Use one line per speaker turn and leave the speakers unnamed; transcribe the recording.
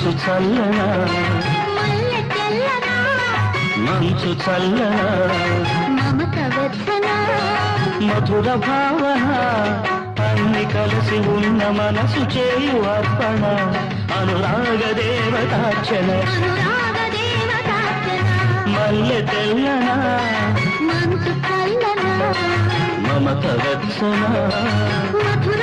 మంచు చల్లనా
మల్లె తెల్లనా
మంచు చల్లనా
మమత వెచ్చనా
మధుర భావన అన్ని కలిసి ఉన్న మనసు చేయు అర్పణ అనురాగ దేవతార్చన
అనురాగ దేవతార్చన
మల్లె తెల్లనా
మంచు చల్లనా
మమత వెచ్చనా
మధుర